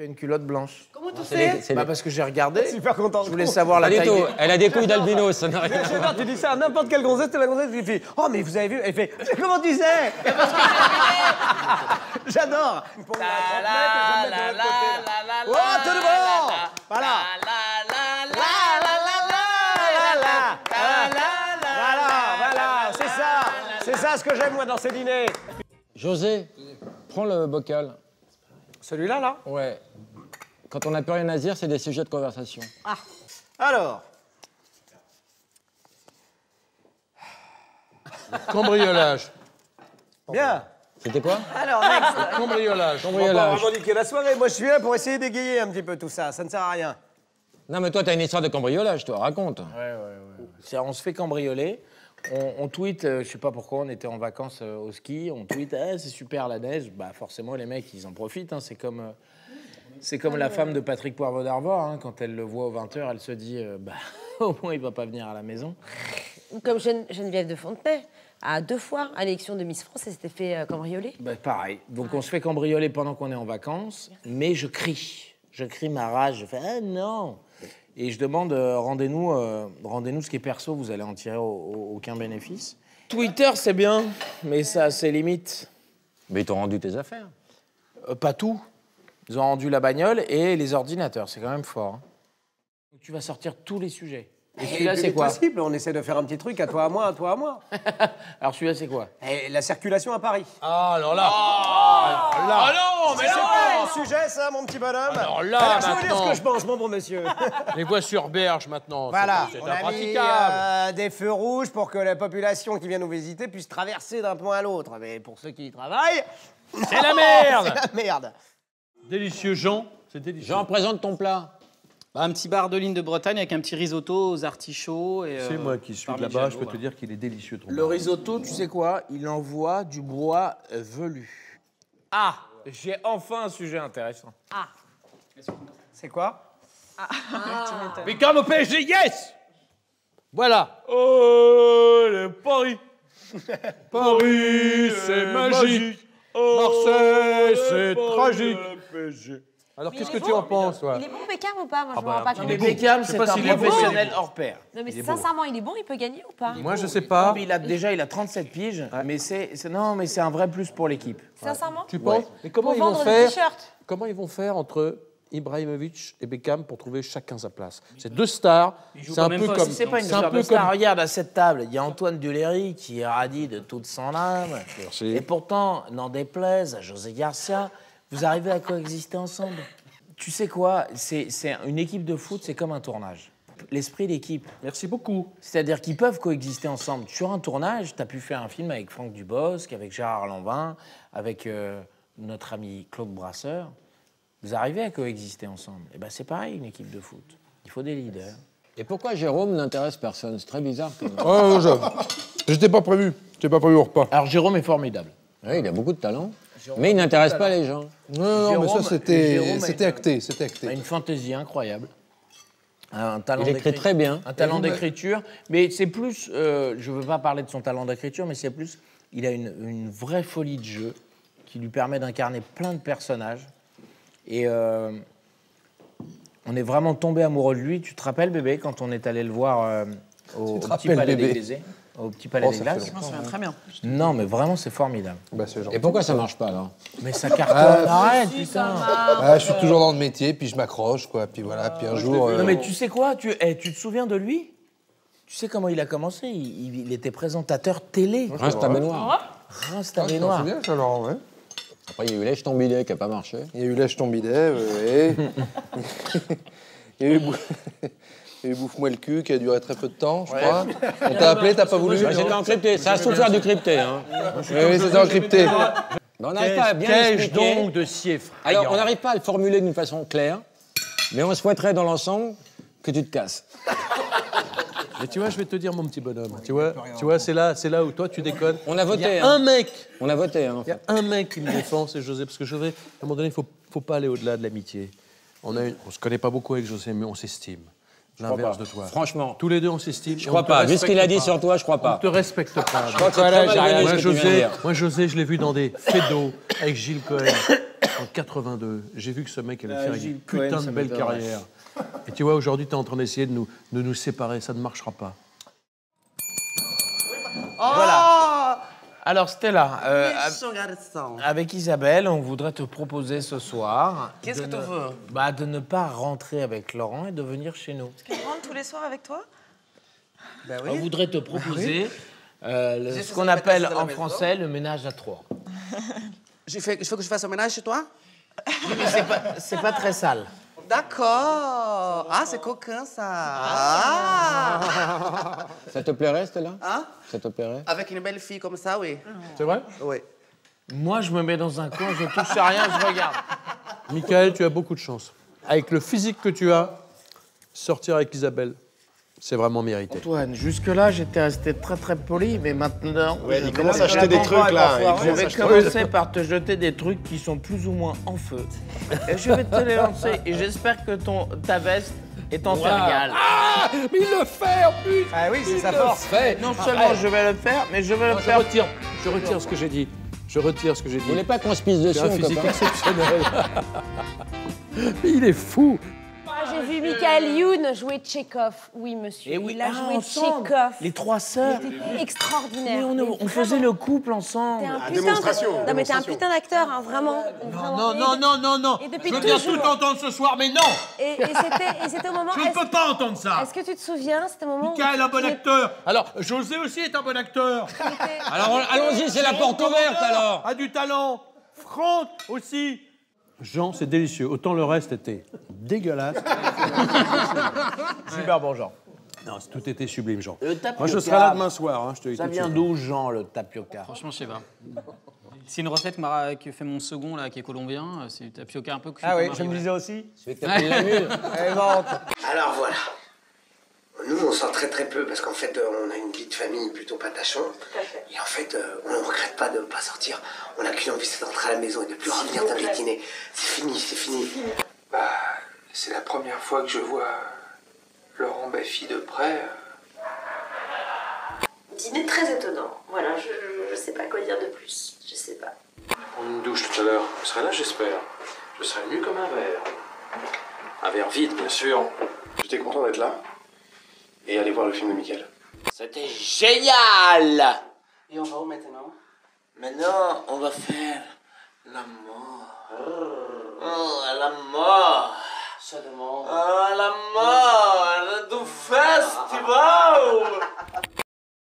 Tu as une culotte blanche. Comment tu sais? Bah parce que j'ai regardé. Super content. Je voulais savoir la taille. Elle a des couilles d'albinos, ça n'arrive pas. Tu dis ça à n'importe quelle gonzesse, t'es la gonzesse qui fait « Oh, mais vous avez vu ?» Elle fait « Comment tu sais ?» J'adore. Pour la 30 mètres, je vais me mettre de l'autre côté, là. Oh, tout le monde. Voilà. Voilà, c'est ça ce que j'aime moi dans ces dîners. José, prends le bocal. Celui-là, là? Ouais. Quand on n'a plus rien à dire, c'est des sujets de conversation. Ah. Alors. Cambriolage. Bien. C'était quoi? Alors, next. Cambriolage. On va vraiment niquer la soirée. Moi, je suis là pour essayer d'égayer un petit peu tout ça. Ça ne sert à rien. Non, mais toi, t'as une histoire de cambriolage, toi, raconte. On se fait cambrioler. On tweet, je sais pas pourquoi, on était en vacances au ski, on tweet, c'est super la neige. Bah forcément les mecs ils en profitent. Hein. C'est comme la femme de Patrick Poivre d'Arvor. Hein. Quand elle le voit aux 20h, elle se dit, au moins il va pas venir à la maison. Comme Geneviève de Fontenay, à 2 fois à l'élection de Miss France, elle s'était fait cambrioler. Bah, pareil. Donc on se fait cambrioler pendant qu'on est en vacances, mais je crie ma rage. Je fais ah non. Et je demande, rendez-nous ce qui est perso, vous allez en tirer aucun bénéfice. Twitter, c'est bien, mais ça a ses limites. Mais ils t'ont rendu tes affaires. Pas tout. Ils ont rendu la bagnole et les ordinateurs, c'est quand même fort. Hein. Tu vas sortir tous les sujets. Et celui-là, c'est quoi? Possible, on essaie de faire un petit truc à toi, à moi, à toi, à moi. Alors celui-là, c'est quoi? Et la circulation à Paris. Ah, alors là. Ah non, mais C'est pas un sujet, ça, mon petit bonhomme. Alors là, Alors, je vais vous dire ce maintenant. que je pense, mon bon monsieur. Les voies sur berge maintenant. Voilà, C'est on a mis impraticable. des feux rouges pour que la population qui vient nous visiter puisse traverser d'un point à l'autre. Mais pour ceux qui y travaillent, C'est la merde. c'est la merde. Délicieux, Jean. C'est délicieux. Jean, présente ton plat. Bah, un petit bar de ligne de Bretagne avec un petit risotto aux artichauts. Et, C'est moi qui suis de là-bas, je peux te dire qu'il est délicieux. Ton Le risotto, tu sais quoi? Il envoie du bois velu. Ah, j'ai enfin un sujet intéressant. C'est quoi? Beckham au PSG, yes. Voilà. Oh, le Paris. Paris, c'est magique. Marseille, c'est tragique. Alors, qu'est-ce que tu en penses, toi? Il est bon, Beckham, ou pas? Moi, je me rends pas compte. Mais Beckham, c'est pas un s'il est bon. professionnel hors pair. Non, mais sincèrement, il est bon, il peut gagner ou pas? Moi, je sais pas. Il a 37 piges, mais c'est un vrai plus pour l'équipe. Sincèrement? Tu penses? Mais comment Pour ils vont vendre des faire? t-shirts. Comment ils vont faire entre Ibrahimovic et Beckham pour trouver chacun sa place? C'est deux stars. C'est un peu comme. C'est pas une c'est un histoire peu de star. comme- Regarde à cette table, il y a Antoine Duléry qui est radis de toute son âme. Merci. Et pourtant, n'en déplaise à José Garcia, vous arrivez à coexister ensemble. Tu sais quoi? C'est une équipe de foot, c'est comme un tournage. L'esprit d'équipe. Merci beaucoup. C'est-à-dire qu'ils peuvent coexister ensemble. Sur un tournage, tu as pu faire un film avec Franck Dubosc, avec Gérard Lanvin, avec notre ami Claude Brasseur. Vous arrivez à coexister ensemble. Et ben c'est pareil, une équipe de foot. Il faut des leaders. Et pourquoi Jérôme n'intéresse personne? C'est très bizarre. Quand même. Oh, j'étais pas prévu. J'étais pas prévu au repas. Alors Jérôme est formidable. Oui, il a beaucoup de talent. Mais il n'intéresse pas les gens. Non, mais ça, c'était acté. C'était Il a acté. une fantaisie incroyable. Un talent Il écrit très bien. Un talent d'écriture. Mais c'est plus, je veux pas parler de son talent d'écriture, mais c'est plus, il a une vraie folie de jeu qui lui permet d'incarner plein de personnages. Et on est vraiment tombé amoureux de lui. Tu te rappelles, bébé, quand on est allé le voir au Petit Palais des Élysées, au Petit Palais des Glaces? Je m'en souviens très bien. Non, mais vraiment, c'est formidable. Bah, c'est gentil. Et pourquoi ça marche pas, alors? Mais ça cartonne. Arrête, putain. Ah, je suis toujours dans le métier, puis je m'accroche, quoi. Puis voilà, puis un jour. Non, mais tu sais quoi? Tu te souviens de lui? Tu sais comment il a commencé? Il était présentateur télé. Reims ta baignoire. Reims ta C'est baignoire. bien, ça, Laurent, ouais. Après, il y a eu Lèche ton bidet qui n'a pas marché. Il y a eu Lèche ton bidet, ouais. Il y a eu il y a eu Bouffe-moi le cul qui a duré très peu de temps, je crois. On t'a appelé, t'as pas voulu? Ouais, c'était encrypté. Ça a souffert du crypté. Hein. Oui, c'était encrypté. Mais on n'arrive pas à bien Qu'ai-je expliquer. donc de si effrayant? Alors, on n'arrive pas à le formuler d'une façon claire, mais on souhaiterait dans l'ensemble que tu te casses. Mais tu vois, je vais te dire, mon petit bonhomme. Tu vois, c'est là où toi, tu déconnes. On a voté. Il y a hein. un mec. On a voté. Hein, en Il y a fait. un mec qui me défend, c'est José. Parce que José, à un moment donné, il faut pas aller au-delà de l'amitié. On se connaît pas beaucoup avec José, mais on s'estime. L'inverse de toi. Franchement. Tous les deux, on s'estime. Je crois pas. Vu ce qu'il a dit sur toi, je crois On ne pas. te respecte pas. Je crois que c'est très malvenu ce que tu viens de dire. Moi, José, je l'ai vu dans des faits d'eau avec Gilles Cohen. en 82. J'ai vu que ce mec allait faire Gilles une Cohen, putain de ça belle m'étonnerait. carrière. Et tu vois, aujourd'hui, tu es en train d'essayer de nous séparer. Ça ne marchera pas. Voilà. Alors Stella, Méchant garçon. avec Isabelle, on voudrait te proposer ce soir Qu'est-ce que tu veux? de ne pas rentrer avec Laurent et de venir chez nous. Qu'il rentre tous les soirs avec toi? Ben On oui. voudrait te proposer J'ai ce fait qu'on ça appelle à la en maison. français le ménage à trois. Il faut que je fasse un ménage chez toi? C'est pas très sale. D'accord. Ah, c'est coquin, ça. Ah. Ça te plairait, Stella? Hein? Ça te plairait? Avec une belle fille comme ça, oui. C'est vrai? Oui. Moi, je me mets dans un coin, je touche à rien, je regarde. Michael, tu as beaucoup de chance. Avec le physique que tu as, sortir avec Isabelle, c'est vraiment mérité. Antoine, jusque-là, j'étais resté très très poli, mais maintenant... Ouais, il commence à jeter des trucs, là. Je vais commencer par te jeter des trucs qui sont plus ou moins en feu. Et je vais te les lancer, et j'espère que ta veste est en tergale. Ah, mais il le fait en plus. Ah oui, c'est sa Il le force. fait. Non seulement je vais le faire, mais je vais le Je faire... retire ce que j'ai dit. Je retire ce que j'ai Vous dit. voulez pas qu'on se pisse dessus, C'est un mon physique copain? exceptionnel. Mais il est fou. J'ai vu Michael Youn jouer Tchekhov. Oui, monsieur. Et oui, Il a joué ensemble, Tchekhov. les trois sœurs. C'était extraordinaire. Mais on faisait le couple ensemble. T'es un putain démonstration, Non, mais t'es un putain d'acteur, hein, vraiment. Vraiment. Non. Et depuis Je veux bien tout toujours. entendre ce soir, mais non. Et c'était au moment. Je ne peux pas entendre ça. Est-ce que tu te souviens, c'était au moment Michael, un bon acteur. Alors, José aussi est un bon acteur. Alors, allons-y, c'est la porte ouverte, alors. A du talent. Franck aussi. Jean, c'est délicieux. Autant le reste était dégueulasse. Super bon genre. Non, tout était sublime, Jean. Le tapioca, Moi, je serai là demain soir. Hein, je te dis ça tout de vient suite. d'où, Jean, le tapioca? Franchement, je sais pas. C'est une recette que fait mon second, là, qui est colombien. C'est du tapioca un peu cuit. Ah oui, comme un je me riz, disais aussi. Celui que t'as pris la mule. Elle vente. Alors voilà. Nous, on sort très très peu parce qu'en fait, on a une vie de famille plutôt patachon. Et en fait, on ne regrette pas de ne pas sortir. On n'a qu'une envie, c'est d'entrer à la maison et de ne plus revenir t'embêtiner. C'est fini, c'est fini. Bah, c'est la première fois que je vois Laurent Baffy de près. Dîner très étonnant. Voilà, je sais pas quoi dire de plus. Je sais pas. Prendre une douche tout à l'heure. Je serai là, j'espère. Je serai nu comme un verre. Un verre vide, bien sûr. J'étais content d'être là et aller voir le film de Michael. C'était génial! Et on va où maintenant? Maintenant, on va faire l'amour. Oh, l'amour. Seulement. Oh, l'amour du festival!